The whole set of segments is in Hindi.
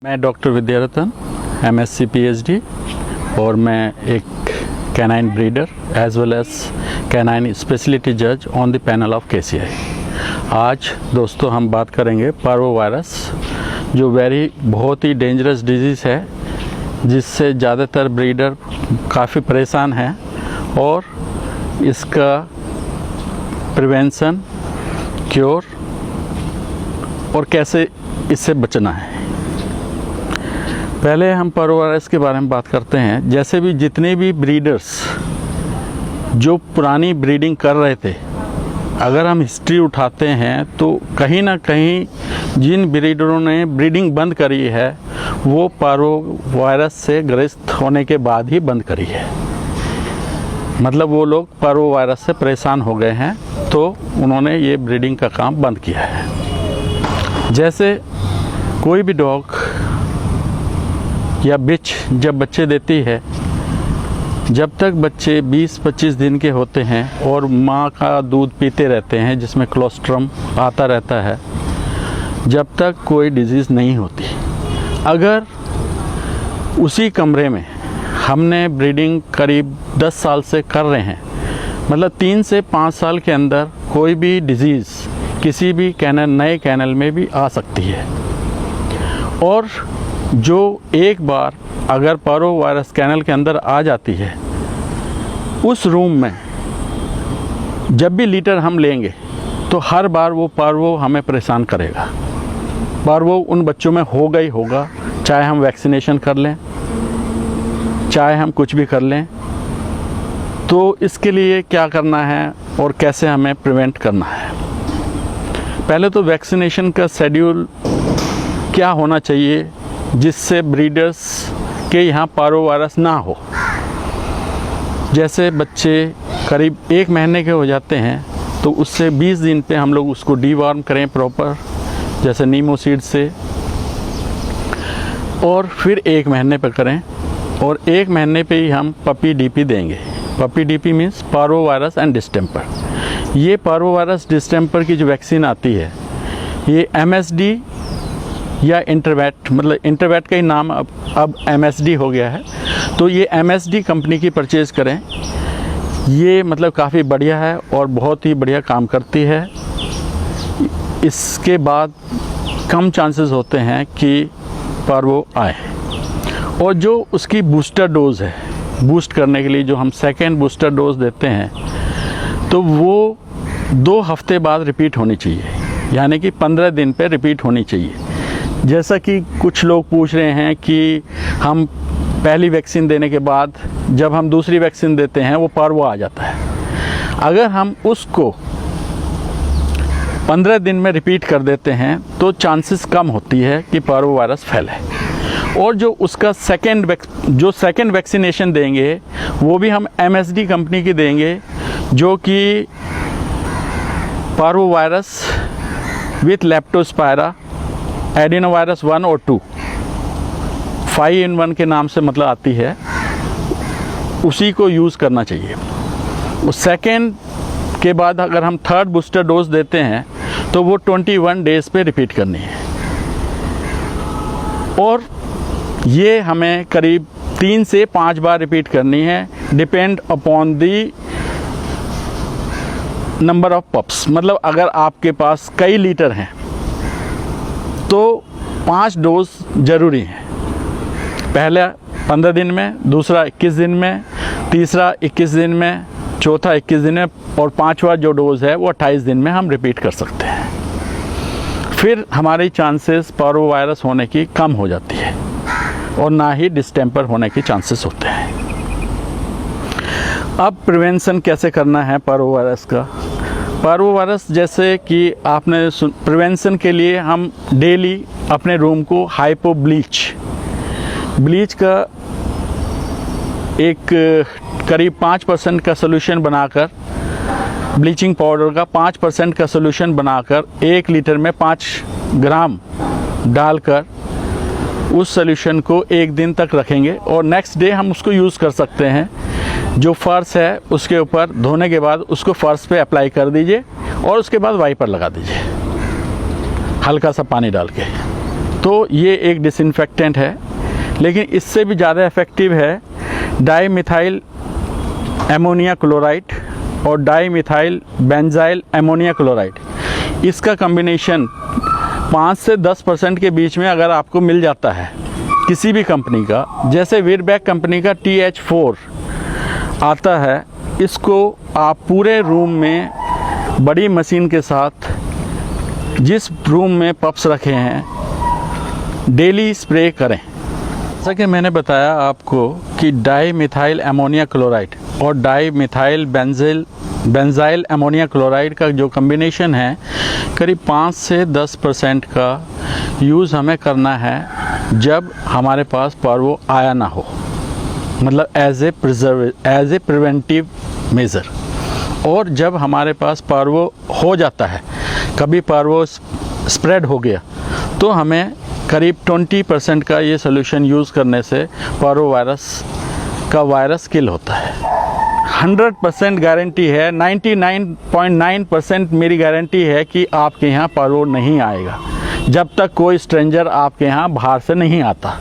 मैं डॉक्टर विद्यारतन MSc PhD और मैं एक canine breeder as well as canine speciality जज on the panel of KCI। आज दोस्तों हम बात करेंगे पार्वो वायरस, जो बहुत ही डेंजरस डिजीज़ है जिससे ज़्यादातर ब्रीडर काफ़ी परेशान हैं और इसका प्रिवेंशन, क्योर और कैसे इससे बचना है। पहले हम पार्वो वायरस के बारे में बात करते हैं। जैसे भी जितने भी ब्रीडर्स जो पुरानी ब्रीडिंग कर रहे थे, अगर हम हिस्ट्री उठाते हैं तो कहीं ना कहीं जिन ब्रीडरों ने ब्रीडिंग बंद करी है वो पार्वो वायरस से ग्रस्त होने के बाद ही बंद करी है। मतलब वो लोग पार्वो वायरस से परेशान हो गए हैं तो उन्होंने ये ब्रीडिंग का काम बंद किया है। जैसे कोई भी डॉग या बिच जब बच्चे देती है, जब तक बच्चे 20-25 दिन के होते हैं और माँ का दूध पीते रहते हैं जिसमें कोलोस्ट्रम आता रहता है, जब तक कोई डिजीज़ नहीं होती। अगर उसी कमरे में हमने ब्रीडिंग करीब 10 साल से कर रहे हैं, मतलब 3 से 5 साल के अंदर कोई भी डिजीज़ किसी भी नए कैनल में भी आ सकती है। और जो एक बार अगर पार्वो वायरस कैनल के अंदर आ जाती है, उस रूम में जब भी लीटर हम लेंगे तो हर बार वो पार्वो हमें परेशान करेगा। पार्वो उन बच्चों में होगा ही होगा, चाहे हम वैक्सीनेशन कर लें, चाहे हम कुछ भी कर लें। तो इसके लिए क्या करना है और कैसे हमें प्रिवेंट करना है। पहले तो वैक्सीनेशन का शेड्यूल क्या होना चाहिए जिससे ब्रीडर्स के यहाँ पार्वो वायरस ना हो। जैसे बच्चे करीब 1 महीने के हो जाते हैं तो उससे 20 दिन पे हम लोग उसको डीवॉर्म करें प्रॉपर, जैसे नीमोसिड से, और फिर 1 महीने पे करें और 1 महीने पे ही हम पपी DP देंगे। Puppy DP means parvo virus and distemper. ये पार्वो वायरस डिस्टेंपर की जो वैक्सीन आती है, ये MSD या इंटरवैट, मतलब इंटरवैट का ही नाम अब MSD हो गया है, तो ये MSD कंपनी की परचेज़ करें। ये मतलब काफ़ी बढ़िया है और बहुत ही बढ़िया काम करती है। इसके बाद कम चांसेस होते हैं कि पार्वो आए। और जो उसकी बूस्टर डोज़ है, बूस्ट करने के लिए जो हम सेकेंड बूस्टर डोज देते हैं, तो वो 2 हफ्ते बाद रिपीट होनी चाहिए, यानी कि 15 दिन पे रिपीट होनी चाहिए। जैसा कि कुछ लोग पूछ रहे हैं कि हम पहली वैक्सीन देने के बाद जब हम दूसरी वैक्सीन देते हैं वो पार्वो आ जाता है। अगर हम उसको 15 दिन में रिपीट कर देते हैं तो चांसेस कम होती है कि पार्वो वायरस फैले। और जो उसका सेकेंड वैक्सीनेशन देंगे वो भी हम MSD कंपनी की देंगे, जो कि parvo virus with Leptospira adenovirus 1 और 2 5-in-1 के नाम से मतलब आती है, उसी को यूज़ करना चाहिए। उस सेकेंड के बाद अगर हम थर्ड बूस्टर डोज देते हैं तो वो 21 डेज़ पे रिपीट करनी है। और ये हमें करीब 3 से 5 बार रिपीट करनी है, depend upon the number of pups. मतलब अगर आपके पास कई लीटर हैं तो 5 डोज ज़रूरी हैं। पहला 15 दिन में, दूसरा 21 दिन में, तीसरा 21 दिन में, चौथा 21 दिन में और 5वां जो डोज़ है वो 28 दिन में हम रिपीट कर सकते हैं। फिर हमारी चांसेस पार्वो वायरस होने की कम हो जाती है और ना ही डिस्टेंपर होने की चांसेस होते हैं। अब प्रिवेंशन कैसे करना है पार्वो वायरस का। पार्वो वायरस जैसे कि आपने प्रिवेंशन के लिए हम डेली अपने रूम को हाइपो ब्लीच का एक करीब 5% का सोल्यूशन बनाकर, ब्लीचिंग पाउडर का 5% का सोल्यूशन बनाकर 1 लीटर में 5 ग्राम डालकर उस सोल्यूशन को 1 दिन तक रखेंगे और नेक्स्ट डे हम उसको यूज़ कर सकते हैं। जो फर्श है उसके ऊपर धोने के बाद उसको फर्श पे अप्लाई कर दीजिए और उसके बाद वाइपर लगा दीजिए हल्का सा पानी डाल के। तो ये एक डिसइंफेक्टेंट है, लेकिन इससे भी ज़्यादा इफ़ेक्टिव है डाईमिथाइल एमोनिया क्लोराइड और डाईमिथाइल बेंजाइल एमोनिया क्लोराइड। इसका कॉम्बिनेशन 5 से 10% के बीच में अगर आपको मिल जाता है किसी भी कंपनी का, जैसे वीरबैक कंपनी का TH4 आता है, इसको आप पूरे रूम में बड़ी मशीन के साथ जिस रूम में पप्स रखे हैं डेली स्प्रे करें। जैसा कि मैंने बताया आपको कि डाईमिथाइल एमोनिया क्लोराइड और डाईमिथाइल बेंजाइल एमोनिया क्लोराइड का जो कॉम्बिनेशन है करीब 5 से 10% का यूज़ हमें करना है जब हमारे पास पार्वो आया ना हो, मतलब एज ए प्रिवेंटिव मेज़र। और जब हमारे पास पार्वो हो जाता है, कभी पार्वो स्प्रेड हो गया, तो हमें करीब 20% का ये सोल्यूशन यूज़ करने से पार्वो वायरस किल होता है। 100% गारंटी है, 99.9% मेरी गारंटी है कि आपके यहाँ पार्वो नहीं आएगा जब तक कोई स्ट्रेंजर आपके यहाँ बाहर से नहीं आता।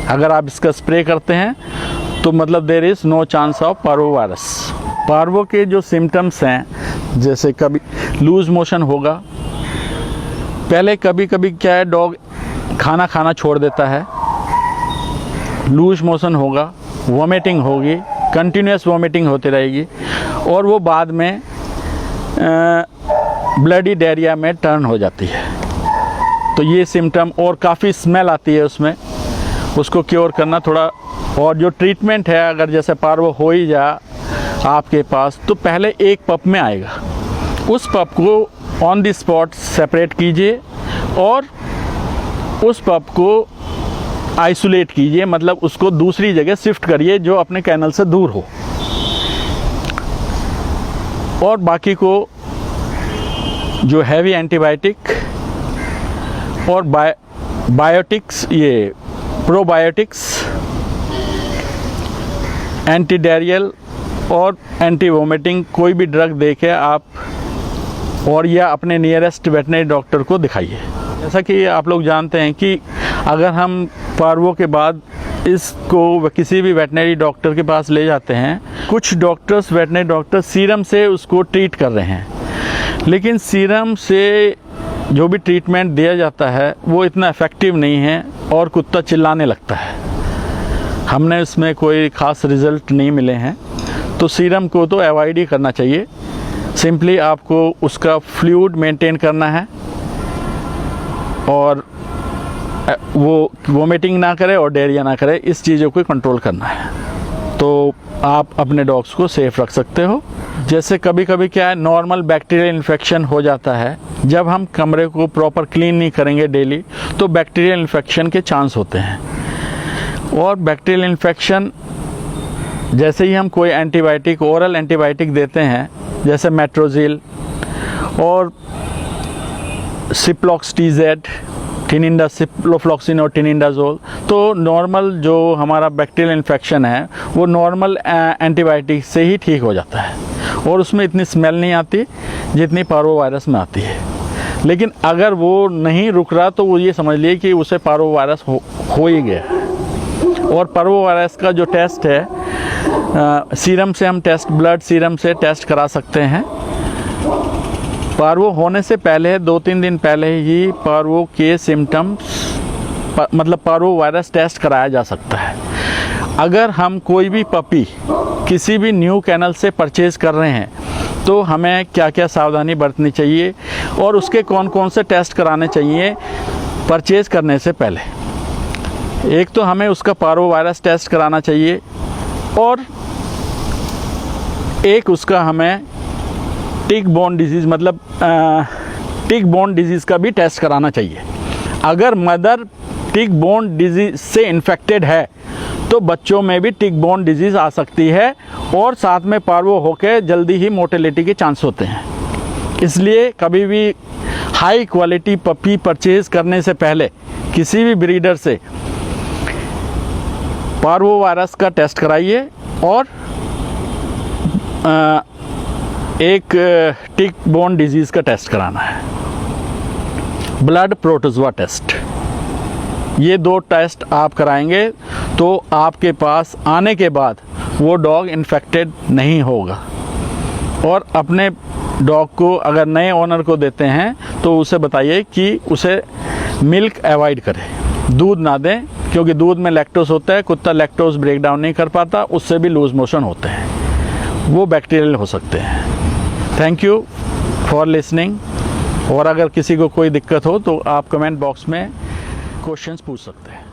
अगर आप इसका स्प्रे करते हैं तो मतलब there is no chance of parvo virus. Parvo के जो सिम्टम्स हैं, जैसे कभी लूज़ मोशन होगा, पहले कभी कभी क्या है डॉग खाना छोड़ देता है, लूज़ मोशन होगा, वॉमिटिंग होगी, कंटिन्यूस वॉमिटिंग होती रहेगी और वो बाद में ब्लडी डायरिया में टर्न हो जाती है। तो ये सिम्टम, और काफ़ी स्मेल आती है उसमें, उसको क्योर करना थोड़ा। और जो ट्रीटमेंट है, अगर जैसे पार्वो हो ही जा आपके पास, तो पहले एक पप में आएगा, उस पप को ऑन द स्पॉट सेपरेट कीजिए और उस पप को आइसोलेट कीजिए, मतलब उसको दूसरी जगह शिफ्ट करिए जो अपने कैनल से दूर हो, और बाकी को जो हैवी एंटीबायोटिक और बायोटिक्स, ये प्रोबायोटिक्स, एंटी डायरियल और एंटी वोमिटिंग कोई भी ड्रग देके आप, और या अपने नियरेस्ट वेटनरी डॉक्टर को दिखाइए। जैसा कि आप लोग जानते हैं कि अगर हम पार्वो के बाद इसको किसी भी वेटनरी डॉक्टर के पास ले जाते हैं, कुछ डॉक्टर्स, वेटनरी डॉक्टर सीरम से उसको ट्रीट कर रहे हैं, लेकिन सीरम से जो भी ट्रीटमेंट दिया जाता है वो इतना इफ़ेक्टिव नहीं है और कुत्ता चिल्लाने लगता है। हमने इसमें कोई ख़ास रिज़ल्ट नहीं मिले हैं, तो सीरम को तो अवॉइड ही करना चाहिए। सिंपली आपको उसका फ्लूइड मेंटेन करना है और वो वोमिटिंग ना करे और डायरिया ना करे, इस चीज़ों को कंट्रोल करना है, तो आप अपने डॉग्स को सेफ रख सकते हो। जैसे कभी कभी क्या है, नॉर्मल बैक्टीरियल इन्फेक्शन हो जाता है, जब हम कमरे को प्रॉपर क्लीन नहीं करेंगे डेली, तो बैक्टीरियल इन्फेक्शन के चांस होते हैं। और बैक्टीरियल इन्फेक्शन, जैसे ही हम कोई एंटीबायोटिक, ओरल एंटीबायोटिक देते हैं, जैसे मेट्रोजिल और सिप्लॉक्स-TZ, टिनिडा, सिप्रोफ्लॉक्सिन और टिनिडाजोल, तो नॉर्मल जो हमारा बैक्टीरियल इन्फेक्शन है वो नॉर्मल एंटीबायोटिक से ही ठीक हो जाता है और उसमें इतनी स्मेल नहीं आती जितनी पार्वो वायरस में आती है। लेकिन अगर वो नहीं रुक रहा तो वो ये समझ लिए कि उसे पार्वो वायरस हो ही गया। और पार्वो वायरस का जो टेस्ट है, सीरम से हम टेस्ट, ब्लड सीरम से टेस्ट करा सकते हैं। पार्वो होने से पहले 2-3 दिन पहले ही पार्वो के सिम्टम्स, मतलब पार्वो वायरस टेस्ट कराया जा सकता है। अगर हम कोई भी पपी किसी भी न्यू कैनल से परचेज़ कर रहे हैं तो हमें क्या क्या सावधानी बरतनी चाहिए और उसके कौन कौन से टेस्ट कराने चाहिए परचेज़ करने से पहले। एक तो हमें उसका पार्वो वायरस टेस्ट कराना चाहिए और एक उसका हमें टिक बोर्न डिजीज़, मतलब टिक बोर्न डिजीज़ का भी टेस्ट कराना चाहिए। अगर मदर टिक बोर्न डिजीज़ से इन्फेक्टेड है तो बच्चों में भी टिक बोर्न डिजीज़ आ सकती है और साथ में पार्वो होकर जल्दी ही मोर्टेलिटी के चांस होते हैं। इसलिए कभी भी हाई क्वालिटी पपी परचेज़ करने से पहले किसी भी ब्रीडर से पार्वो वायरस का टेस्ट कराइए और एक टिक बोर्न डिजीज़ का टेस्ट कराना है। ब्लड प्रोटोजोआ टेस्ट, ये 2 टेस्ट आप कराएंगे तो आपके पास आने के बाद वो डॉग इन्फेक्टेड नहीं होगा। और अपने डॉग को अगर नए ओनर को देते हैं तो उसे बताइए कि उसे मिल्क अवॉइड करे, दूध ना दें, क्योंकि दूध में लैक्टोज होता है, कुत्ता लैक्टोज ब्रेक डाउन नहीं कर पाता, उससे भी लूज मोशन होते हैं, वो बैक्टीरियल हो सकते हैं। Thank you for listening. और अगर किसी को कोई दिक्कत हो तो आप कमेंट बॉक्स में क्वेश्चंस पूछ सकते हैं।